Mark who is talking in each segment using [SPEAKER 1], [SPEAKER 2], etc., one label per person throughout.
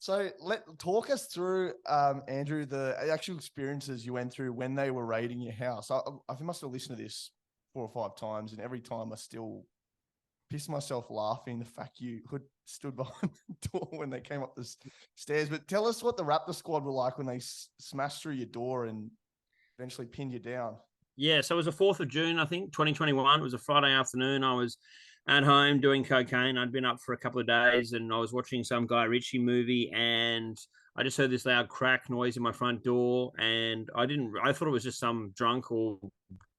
[SPEAKER 1] So talk us through, Andrew, the actual experiences you went through when they were raiding your house. I must have listened to this 4 or 5 times, and every time I still piss myself laughing the fact you stood behind the door when they came up the stairs. But tell us what the Raptor squad were like when they smashed through your door and eventually pinned you down.
[SPEAKER 2] Yeah, so it was the 4th of June, I think, 2021. It was a Friday afternoon. I was at home doing cocaine. I'd been up for a couple of days and I was watching some Guy Ritchie movie and I just heard this loud crack noise in my front door. And I thought it was just some drunk or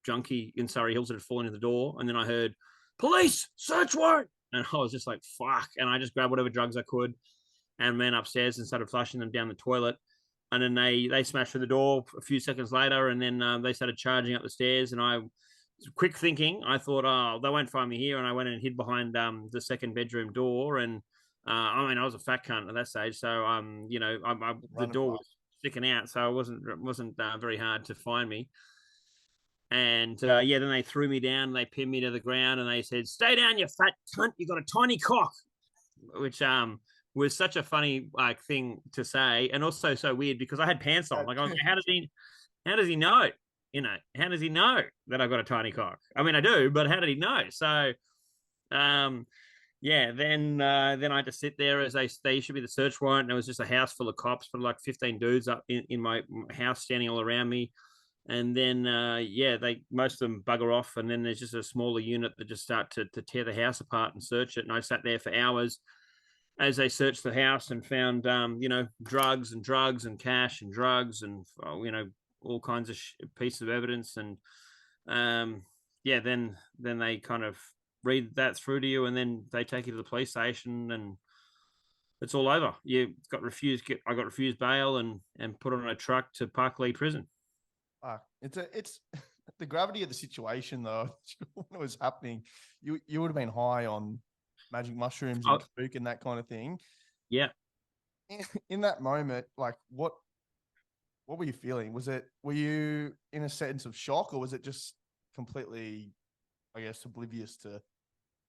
[SPEAKER 2] junkie in Surrey Hills that had fallen in the door. And then I heard, police, search warrant. And I was just like, fuck. And I just grabbed whatever drugs I could and ran upstairs and started flushing them down the toilet. And then they smashed through the door a few seconds later, and then they started charging up the stairs. And I, quick thinking, I thought, oh, they won't find me here. And I went and hid behind the second bedroom door. And I mean, I was a fat cunt at that stage, so the door was sticking out, so it wasn't very hard to find me. And then they threw me down, they pinned me to the ground, and they said, "Stay down, you fat cunt! You got a tiny cock," which was such a funny thing to say, and also so weird because I had pants on. Like, I was like, how does he know? How does he know that I've got a tiny cock? I mean, I do, but how did he know? So, then I had to sit there as they issued me the search warrant, and it was just a house full of cops, but like 15 dudes up in my house standing all around me. And then, most of them bugger off, and then there's just a smaller unit that just start to tear the house apart and search it. And I sat there for hours as they searched the house and found, drugs and cash and drugs and, all kinds of pieces of evidence. And, then they kind of read that through to you, and then they take you to the police station, and it's all over. I got refused bail and put on a truck to Parklea Prison.
[SPEAKER 1] It's the gravity of the situation though. When it was happening, you would have been high on magic mushrooms and coke and that kind of thing.
[SPEAKER 2] Yeah.
[SPEAKER 1] In that moment, like what were you feeling? Were you in a sense of shock, or was it just completely, I guess, oblivious to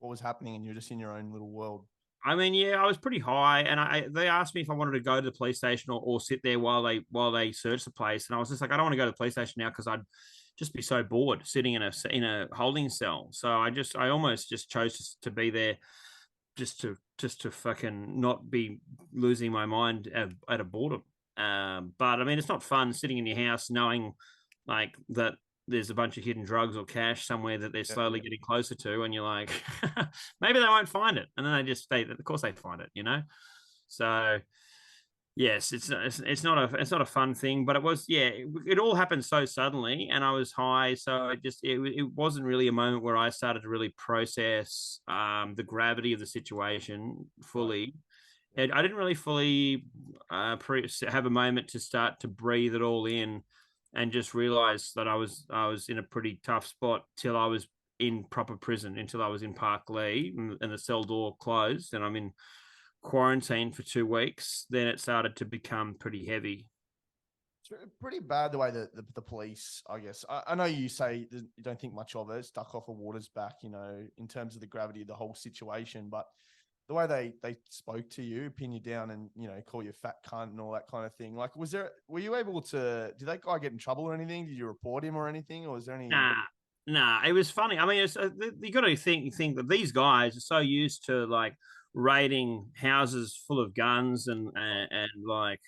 [SPEAKER 1] what was happening and you're just in your own little world?
[SPEAKER 2] I mean, yeah, I was pretty high, and they asked me if I wanted to go to the police station or sit there while they searched the place, and I was just like, I don't want to go to the police station now because I'd just be so bored sitting in a holding cell. So I almost just chose to be there, just to fucking not be losing my mind at a boredom. But I mean, it's not fun sitting in your house knowing like that there's a bunch of hidden drugs or cash somewhere that they're slowly getting closer to, and you're like, maybe they won't find it, and then of course they find it. So yes, it's not a fun thing, but it was, it all happened so suddenly, and I was high, so it wasn't really a moment where I started to really process the gravity of the situation fully. Right. I didn't really fully have a moment to start to breathe it all in and just realize that I was in a pretty tough spot till I was in proper prison, until I was in Parklea and the cell door closed and I'm in quarantine for 2 weeks. Then it started to become pretty heavy.
[SPEAKER 1] It's pretty bad the way that the police, I guess. I know you say you don't think much of it, stuck off a water's back, in terms of the gravity of the whole situation, but the way they spoke to you, pin you down and, call you a fat cunt and all that kind of thing. Like, were you able to, did that guy get in trouble or anything? Did you report him or anything? Or was there any?
[SPEAKER 2] Nah, it was funny. I mean, you got to think that these guys are so used to like raiding houses full of guns and like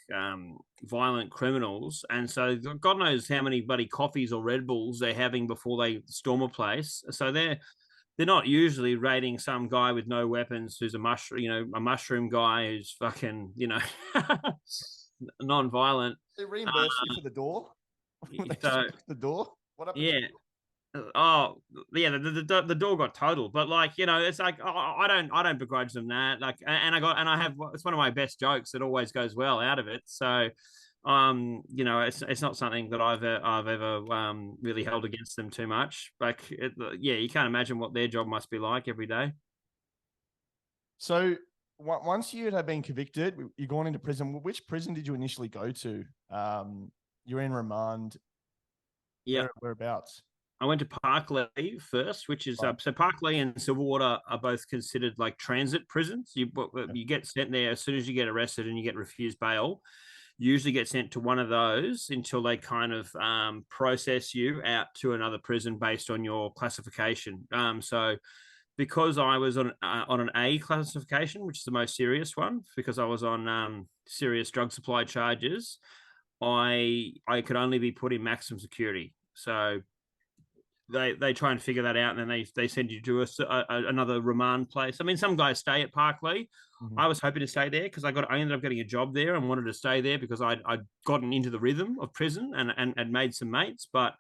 [SPEAKER 2] violent criminals. And so God knows how many bloody coffees or Red Bulls they're having before they storm a place. So they're not usually raiding some guy with no weapons who's a mushroom guy who's fucking, non-violent.
[SPEAKER 1] They reimbursed you for the door? The door? What happened?
[SPEAKER 2] Yeah. Oh yeah, the door got totaled, but like, it's like, I don't begrudge them that. Like, and I have, it's one of my best jokes that always goes well out of it. So it's not something that I've ever really held against them too much. Like, you can't imagine what their job must be like every day.
[SPEAKER 1] So once you had been convicted, you're going into prison. Which prison did you initially go to? You're in remand.
[SPEAKER 2] Yeah.
[SPEAKER 1] Whereabouts?
[SPEAKER 2] I went to Parkley first, which is
[SPEAKER 1] Right.
[SPEAKER 2] so Parkley and Silverwater are both considered like transit prisons. You get sent there as soon as you get arrested and you get refused bail. You usually get sent to one of those until they kind of process you out to another prison based on your classification. So because I was on an A classification, which is the most serious one, because I was on serious drug supply charges, I could only be put in maximum security. So they try and figure that out, and then they send you to another remand place. I mean, some guys stay at Parkley.
[SPEAKER 1] Mhm.
[SPEAKER 2] I was hoping to stay there because I ended up getting a job there and wanted to stay there because I'd gotten into the rhythm of prison and made some mates. But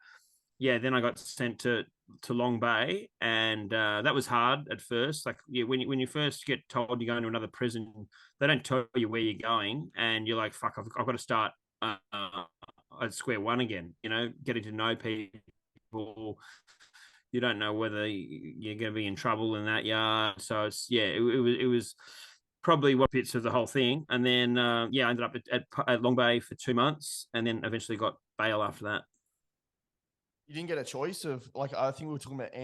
[SPEAKER 2] yeah, then I got sent to Long Bay, and that was hard at first. Like when you first get told you're going to another prison, they don't tell you where you're going, and you're like, fuck, I've got to start at square one again. You know, getting to know people. You don't know whether you're going to be in trouble in that yard. So it was probably what bits of the whole thing. And then I ended up at Long Bay for 2 months, and then eventually got bail after that.
[SPEAKER 1] You didn't get a choice of, like, I think we were talking about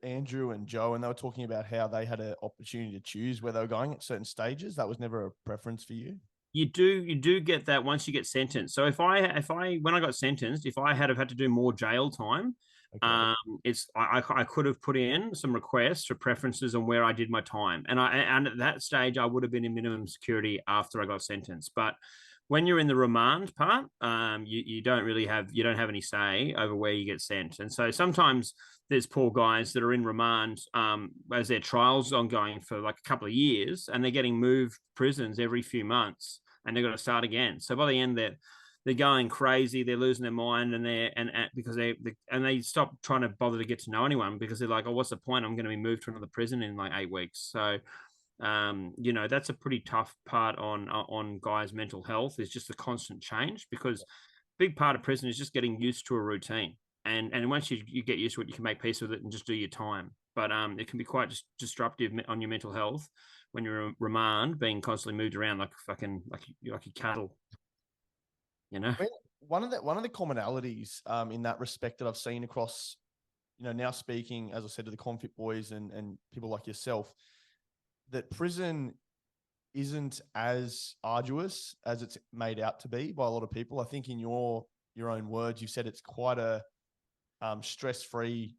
[SPEAKER 1] Andrew and Joe, and they were talking about how they had an opportunity to choose where they were going at certain stages. That was never a preference for you.
[SPEAKER 2] You do get that once you get sentenced. So if I when I got sentenced, if I had to do more jail time,
[SPEAKER 1] Okay.
[SPEAKER 2] I could have put in some requests for preferences on where I did my time, and at that stage I would have been in minimum security after I got sentenced. But when you're in the remand part, you don't have any say over where you get sent, and so sometimes there's poor guys that are in remand as their trials ongoing for like a couple of years, and they're getting moved prisons every few months, and they've got to start again. So by the end, they're going crazy, they're losing their mind, and because they stop trying to bother to get to know anyone because they're like, oh, what's the point? I'm going to be moved to another prison in like 8 weeks. So that's a pretty tough part on guys' mental health is just the constant change because big part of prison is just getting used to a routine. And once you get used to it, you can make peace with it and just do your time. But it can be quite disruptive on your mental health when you're in remand, being constantly moved around like fucking like a cattle, you know.
[SPEAKER 1] I mean, one of the commonalities in that respect that I've seen across, now speaking, as I said, to the Confit boys and people like yourself, that prison isn't as arduous as it's made out to be by a lot of people. I think in your own words, you said it's quite a stress-free,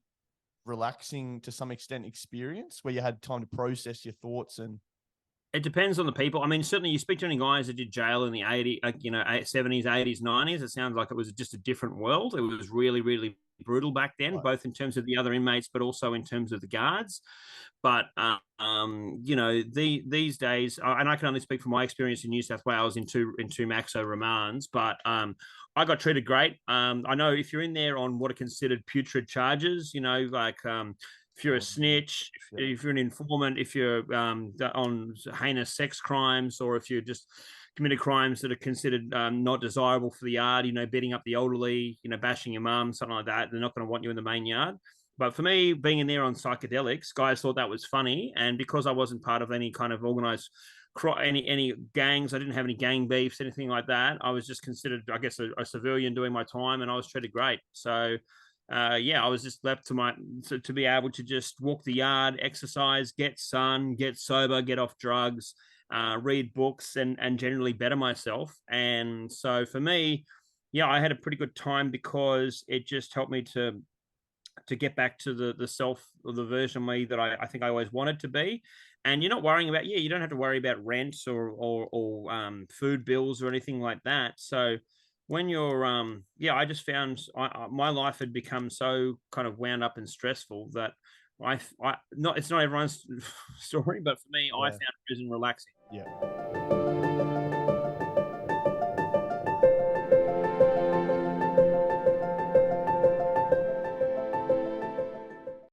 [SPEAKER 1] relaxing to some extent experience where you had time to process your thoughts and
[SPEAKER 2] It depends on the people. I mean, certainly you speak to any guys that did jail in the 80s, 70s, 80s, 90s, it sounds like it was just a different world. It was really, really brutal back then,
[SPEAKER 1] right.
[SPEAKER 2] both in terms of the other inmates, but also in terms of the guards. But, these days, and I can only speak from my experience in New South Wales in two Maxo remands, but I got treated great. I know if you're in there on what are considered putrid charges, like if you're a snitch, if you're an informant, if you're on heinous sex crimes, or if you're just committed crimes that are considered not desirable for the yard, beating up the elderly, bashing your mum, something like that, they're not going to want you in the main yard. But for me, being in there on psychedelics, guys thought that was funny, and because I wasn't part of any kind of organized any gangs, I didn't have any gang beefs, anything like that. I was just considered, I guess, a civilian doing my time, and I was treated great. So I was just left to be able to just walk the yard, exercise, get sun, get sober, get off drugs, read books, and generally better myself. And so for me, I had a pretty good time because it just helped me to get back to the self or the version of me that I think I always wanted to be. And you're not worrying about, you don't have to worry about rent or food bills or anything like that. So when you're I just found my life had become so kind of wound up and stressful that it's not everyone's story, but for me, I
[SPEAKER 1] Yeah.
[SPEAKER 2] found prison relaxing.
[SPEAKER 1] Yeah.